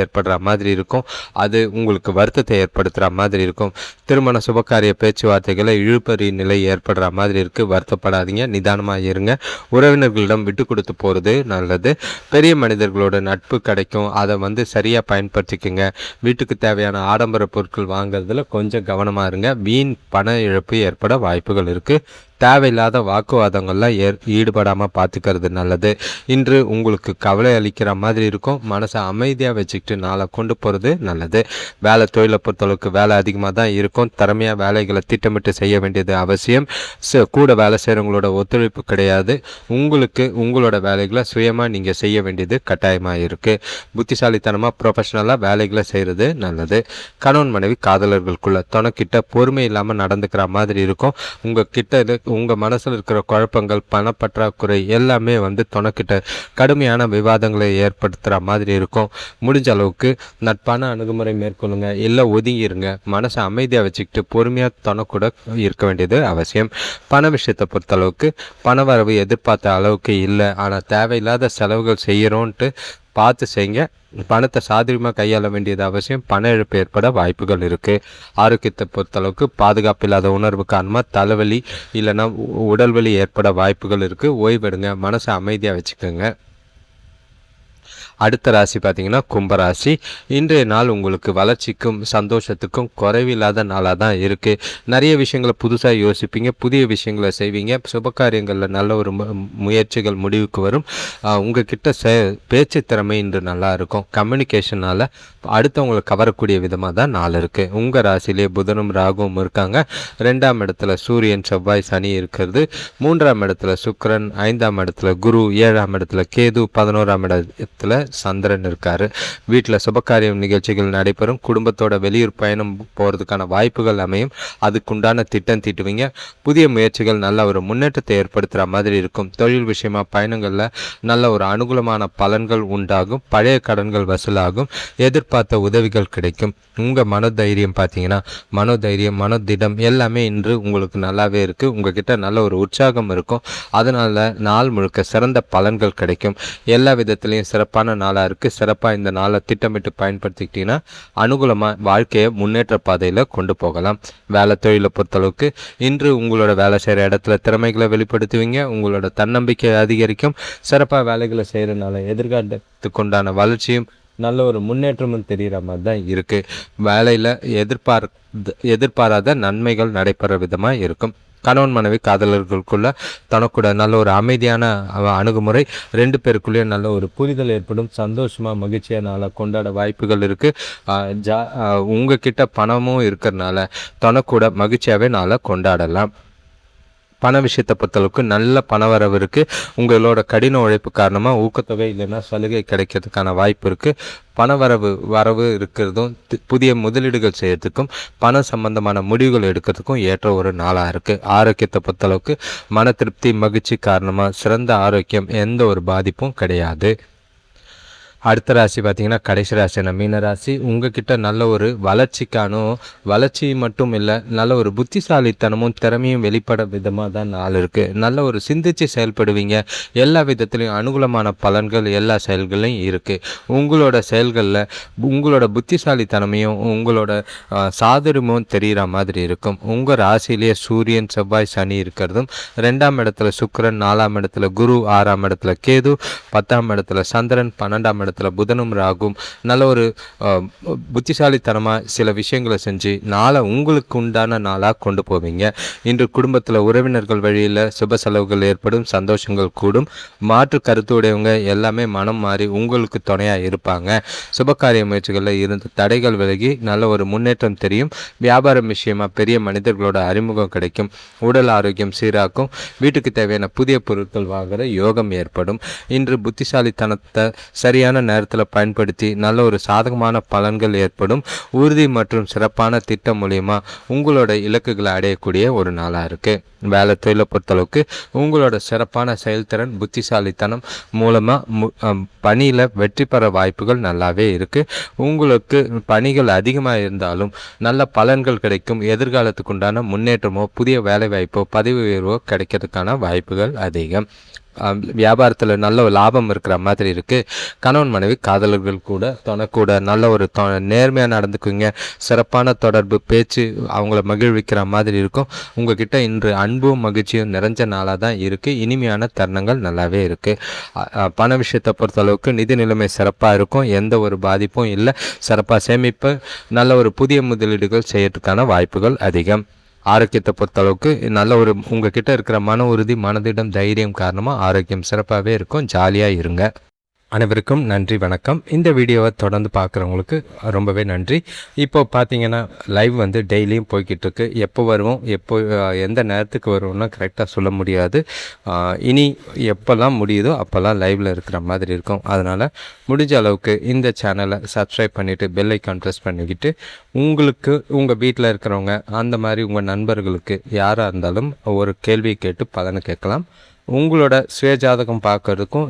ஏற்படுற மாதிரி இருக்கும். அது உங்களுக்கு வருத்தத்தை ஏற்படுத்துகிற மாதிரி இருக்கும். திருமண சுபகாரிய பேச்சுவார்த்தைகளை இழுபறி நிலை ஏற்படுற மாதிரி இருக்குது. வருத்தப்படாதீங்க, நிதானமாக இருங்க. உறவினர்களிடம் விட்டு கொடுத்து போகிறது நல்லது. பெரிய மனிதர்களோட நட்பு கிடைக்கும். அதை சரியாக பயன்படுத்திக்கோங்க. வீட்டுக்கு தேவையான ஆடம்பர பொருட்கள் வாங்குறதுல கொஞ்சம் கவனமாக இருங்க. வீண் பண இழப்பு ஏற்பட வாய்ப்புகள் இருக்குது. தேவையில்லாத வாக்குவாதங்கள்லாம் ஈடுபடாமல் பார்த்துக்கிறது நல்லது. இன்று உங்களுக்கு கவலை அளிக்கிற மாதிரி இருக்கும். மனசை அமைதியாக வச்சுக்கிட்டு நாளை கொண்டு போகிறது நல்லது. வேலை தொழிலை பொறுத்தளவுக்கு வேலை அதிகமாக தான் இருக்கும். திறமையாக வேலைகளை திட்டமிட்டு செய்ய வேண்டியது அவசியம். கூட வேலை செய்கிறவங்களோட ஒத்துழைப்பு கிடையாது. உங்களோட வேலைகளை சுயமாக நீங்கள் செய்ய வேண்டியது கட்டாயமாக இருக்குது. புத்திசாலித்தனமாக ப்ரொஃபஷனலாக வேலைகளை செய்கிறது நல்லது. கணவன் மனைவி காதலர்களுக்குள்ள தொணக்கிட்ட பொறுமை இல்லாமல் நடந்துக்கிற மாதிரி இருக்கும். உங்கள் மனசில் இருக்கிற குழப்பங்கள், பணப்பற்றாக்குறை எல்லாமே தொணக்கிட்ட கடுமையான விவாதங்களை ஏற்படுத்துகிற மாதிரி இருக்கும். முடிஞ்ச அளவுக்கு நட்பான அணுகுமுறை மேற்கொள்ளுங்க. இல்லை ஒதுங்கிருங்க. மனசை அமைதியாக வச்சுக்கிட்டு பொறுமையாக தொணக்கூட இருக்க வேண்டியது அவசியம். பண விஷயத்தை பொறுத்தளவுக்கு பண வரவு எதிர்பார்த்த அளவுக்கு இல்லை. ஆனால் தேவையில்லாத செலவுகள் செய்கிறோன்ட்டு பார்த்து செய்யுங்க. பணத்தை சாதுரியமாக கையாள வேண்டியது அவசியம். பண இழப்பு ஏற்பட வாய்ப்புகள் இருக்குது. ஆரோக்கியத்தை பொறுத்தளவுக்கு பாதுகாப்பு இல்லாத உணர்வு காரணமாக தலைவலி இல்லைன்னா உடல்வலி ஏற்பட வாய்ப்புகள் இருக்குது. ஓய்வெடுங்க. மனசை அமைதியாக வச்சுக்கோங்க. அடுத்த ராசி பார்த்தீங்கன்னா கும்பராசி. இன்றைய நாள் உங்களுக்கு வளர்ச்சிக்கும் சந்தோஷத்துக்கும் குறைவில்லாத நாளாக தான் இருக்குது. நிறைய விஷயங்களை புதுசாக யோசிப்பீங்க. புதிய விஷயங்களை செய்வீங்க. சுபகாரியங்களில் நல்ல ஒரு முயற்சிகள் முடிவுக்கு வரும். உங்ககிட்ட பேச்சு திறமை இன்று நல்லா இருக்கும். கம்யூனிகேஷனால் அடுத்தவங்களை கவரக்கூடிய விதமாக தான் நாள் இருக்குது. உங்கள் ராசியிலே புதனும் ராகுவும் இருக்காங்க. 2ஆம் இடத்துல சூரியன் செவ்வாய் சனி இருக்கிறது. 3ஆம் இடத்துல சுக்கிரன், 5ஆம் இடத்துல குரு, 7ஆம் இடத்துல கேது, 11ஆம் இடத்துல சந்திரன் இருக்காரு. வீட்டில் சுபகாரியம் நிகழ்ச்சிகள் நடைபெறும். குடும்பத்தோட வெளியூர் பயணம் போகிறதுக்கான வாய்ப்புகள் அமையும். அதுக்குண்டான திட்டம் தீட்டுவீங்க. புதிய முயற்சிகள் நல்ல ஒரு முன்னேற்றத்தை ஏற்படுத்துகிற மாதிரி இருக்கும். தொழில் விஷயமா பயணங்களில் நல்ல ஒரு அனுகூலமான பலன்கள் உண்டாகும். பழைய கடன்கள் வசூலாகும். எதிர்பார்த்த உதவிகள் கிடைக்கும். உங்கள் மனோதைரியம் பார்த்தீங்கன்னா மனோதிடம் எல்லாமே இன்று உங்களுக்கு நல்லாவே இருக்குது. உங்ககிட்ட நல்ல ஒரு உற்சாகம் இருக்கும். அதனால் நாள் முழுக்க சிறந்த பலன்கள் கிடைக்கும். எல்லா விதத்துலேயும் சிறப்பான நாளாக இருக்குது. சிறப்பாக இந்த நாளை திட்டமிட்டு பயன்படுத்திக்கிட்டிங்கன்னா அனுகூலமாக வாழ்க்கையை முன்னேற்ற பாதையில் கொண்டு போகலாம். வேலை தொழிலை பொறுத்தளவுக்கு இன்று உங்களோட வேலை செய்கிற இடத்துல திறமைகளை வெளிப்படுத்துவீங்க. உங்களோட தன்னம்பிக்கை அதிகரிக்கும். சிறப்பாக வேலைகளை செய்கிறனால எதிர்காலத்துக்குண்டான வளர்ச்சியும் நல்ல ஒரு முன்னேற்றமும் தெரிகிற மாதிரி தான் இருக்குது. வேலையில் எதிர்பாராத நன்மைகள் நடைபெற விதமாக இருக்கும். கணவன் மனைவி காதலர்களுக்குள்ள தனக்கூட நல்ல ஒரு அமைதியான அணுகுமுறை, 2 பேருக்குள்ளேயும் நல்ல ஒரு புரிதல் ஏற்படும், சந்தோஷமாக மகிழ்ச்சியாக நாளாக கொண்டாட வாய்ப்புகள் இருக்குது. உங்ககிட்ட பணமும் இருக்கிறனால தனக்கூட மகிழ்ச்சியாகவே நாளை கொண்டாடலாம். பண விஷயத்தை பொறுத்தளவுக்கு நல்ல பணவரவு இருக்குது. உங்களோட கடின உழைப்பு காரணமாக ஊக்கத்தொகை இல்லைன்னா சலுகை கிடைக்கிறதுக்கான வாய்ப்பு இருக்குது. வரவு இருக்கிறதும் புதிய முதலீடுகள் செய்யறதுக்கும் பணம் சம்பந்தமான முடிவுகள் எடுக்கிறதுக்கும் ஏற்ற ஒரு நாளாக இருக்குது. ஆரோக்கியத்தை பொறுத்தளவுக்கு மன திருப்தி மகிழ்ச்சி காரணமாக சிறந்த ஆரோக்கியம், எந்த ஒரு பாதிப்பும் கிடையாது. அடுத்த ராசி பார்த்திங்கன்னா கடைசி ராசியான மீன ராசி. உங்ககிட்ட நல்ல ஒரு வளர்ச்சி மட்டும் இல்லை, நல்ல ஒரு புத்திசாலித்தனமும் திறமையும் வெளிப்பட விதமாக தான் நாள் இருக்குது. நல்ல ஒரு சிந்தித்து செயல்படுவீங்க. எல்லா விதத்துலையும் அனுகூலமான பலன்கள் எல்லா செயல்களையும் இருக்குது. உங்களோட செயல்களில் உங்களோட புத்திசாலித்தனமையும் உங்களோட சாதுரியமும் தெரிகிற மாதிரி இருக்கும். உங்கள் ராசியிலேயே சூரியன் செவ்வாய் சனி இருக்கிறதும், 2ஆம் இடத்துல சுக்கிரன், 4ஆம் இடத்துல குரு, 6ஆம் இடத்துல கேது, 10ஆம் இடத்துல சந்திரன், 12ஆம் இடத்துல புதனும் ராகும் நல்ல ஒரு புத்திசாலித்தனமாக சில விஷயங்களை செஞ்சு நாளை உங்களுக்கு உண்டான நாளாக கொண்டு போவீங்க. இன்று குடும்பத்தில் உறவினர்கள் வழியில் சுப செலவுகள் ஏற்படும், சந்தோஷங்கள் கூடும். மாற்று கருத்து உடையவங்க எல்லாமே மனம் மாறி உங்களுக்கு துணையாக இருப்பாங்க. சுபகாரிய முயற்சிகளில் இருந்து தடைகள் விலகி நல்ல ஒரு முன்னேற்றம் தெரியும். வியாபாரம் விஷயமாக பெரிய மனிதர்களோட அறிமுகம் கிடைக்கும். உடல் ஆரோக்கியம் சீராக்கும். வீட்டுக்கு தேவையான புதிய பொருட்கள் வாங்குகிற யோகம் ஏற்படும். இன்று புத்திசாலித்தனத்தை சரியான நேரத்தில் பயன்படுத்தி நல்ல ஒரு சாதகமான பலன்கள் ஏற்படும். உறுதி மற்றும் சிறப்பான திட்டம் மூலியமா உங்களோட இலக்குகளை அடையக்கூடிய ஒரு நாளாக இருக்குது. வேலை தொழிலை பொறுத்தளவுக்கு உங்களோட சிறப்பான செயல்திறன் புத்திசாலித்தனம் மூலமாக பணியில் வெற்றி பெற வாய்ப்புகள் நல்லாவே இருக்குது. உங்களுக்கு பணிகள் அதிகமாக இருந்தாலும் நல்ல பலன்கள் கிடைக்கும். எதிர்காலத்துக்கு உண்டான முன்னேற்றமோ புதிய வேலை வாய்ப்போ பதவி உயர்வோ கிடைக்கிறதுக்கான வாய்ப்புகள் அதிகம். வியாபாரத்தில் நல்ல ஒரு லாபம் இருக்கிற மாதிரி இருக்குது. கணவன் மனைவி காதலர்கள் கூட தனக்கூட நல்ல ஒரு நேர்மையாக நடந்துக்குங்க. சிறப்பான தொடர்பு பேச்சு அவங்கள மகிழ்விக்கிற மாதிரி இருக்கும். உங்ககிட்ட இன்று அன்பும் மகிழ்ச்சியும் நிறைஞ்ச நாளாக தான் இருக்குது. இனிமையான தருணங்கள் நல்லாவே இருக்குது. பண விஷயத்தை பொறுத்தளவுக்கு நிதி நிலைமை சிறப்பாக இருக்கும். எந்த ஒரு பாதிப்பும் இல்லை. சிறப்பாக சேமிப்பு, நல்ல ஒரு புதிய முதலீடுகள் செய்யறதுக்கான வாய்ப்புகள் அதிகம். ஆரோக்கியத்தை பொறுத்தளவுக்கு நல்ல ஒரு உங்ககிட்ட இருக்கிற மன உறுதி, மனதிடம் தைரியம் காரணமாக ஆரோக்கியம் சிறப்பாகவே இருக்கும். ஜாலியாக இருங்க. அனைவருக்கும் நன்றி, வணக்கம். இந்த வீடியோவை தொடர்ந்து பார்க்குறவங்களுக்கு ரொம்பவே நன்றி. இப்போ பார்த்தீங்கன்னா லைவ் வந்து டெய்லியும் போய்கிட்டு இருக்கு. எப்போ வருவோம், எந்த நேரத்துக்கு வருவோம்னா கரெக்டாக சொல்ல முடியாது. இனி எப்போல்லாம் முடியுதோ அப்போல்லாம் லைவில் இருக்கிற மாதிரி இருக்கும். அதனால் முடிஞ்ச அளவுக்கு இந்த சேனலை சப்ஸ்கிரைப் பண்ணிவிட்டு பெல் ஐக்கான் ப்ரெஸ் பண்ணிக்கிட்டு உங்களுக்கு உங்கள் வீட்டில் இருக்கிறவங்க அந்த மாதிரி உங்கள் நண்பர்களுக்கு யாராக இருந்தாலும் ஒரு கேள்வி கேட்டு பலனை கேட்கலாம். உங்களோட சுயஜாதகம் பார்க்கறதுக்கும்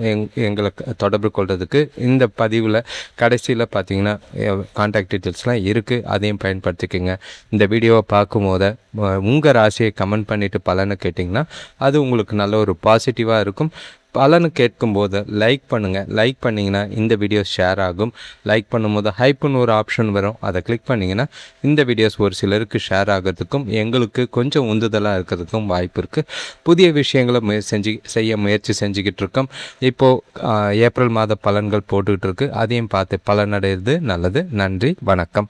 எங்களை தொடர்பு கொள்றதுக்கு இந்த பதிவில் கடைசியில் பார்த்தீங்கன்னா கான்டாக்ட் டீட்டெயில்ஸ்லாம் இருக்குது. அதையும் பயன்படுத்திக்கோங்க. இந்த வீடியோவை பார்க்கும்போது உங்கள் ராசியை கமெண்ட் பண்ணிவிட்டு பலனை கேட்டிங்கன்னா அது உங்களுக்கு நல்ல ஒரு பாசிட்டிவாக இருக்கும். பலனு கேட்கும்போது லைக் பண்ணுங்கள். லைக் பண்ணிங்கன்னா இந்த வீடியோஸ் ஷேர் ஆகும். லைக் பண்ணும்போது ஹைப்புன்னு ஒரு ஆப்ஷன் வரும். அதை கிளிக் பண்ணிங்கன்னா இந்த வீடியோஸ் ஒரு சிலருக்கு ஷேர் ஆகிறதுக்கும் எங்களுக்கு கொஞ்சம் உந்துதலாக இருக்கிறதுக்கும் வாய்ப்பு இருக்குது. புதிய விஷயங்களை செய்ய முயற்சி செஞ்சுக்கிட்டு இருக்கோம். இப்போது ஏப்ரல் மாத பலன்கள் போட்டுக்கிட்டு இருக்கு. அதையும் பார்த்து பலனடைகிறது நல்லது. நன்றி, வணக்கம்.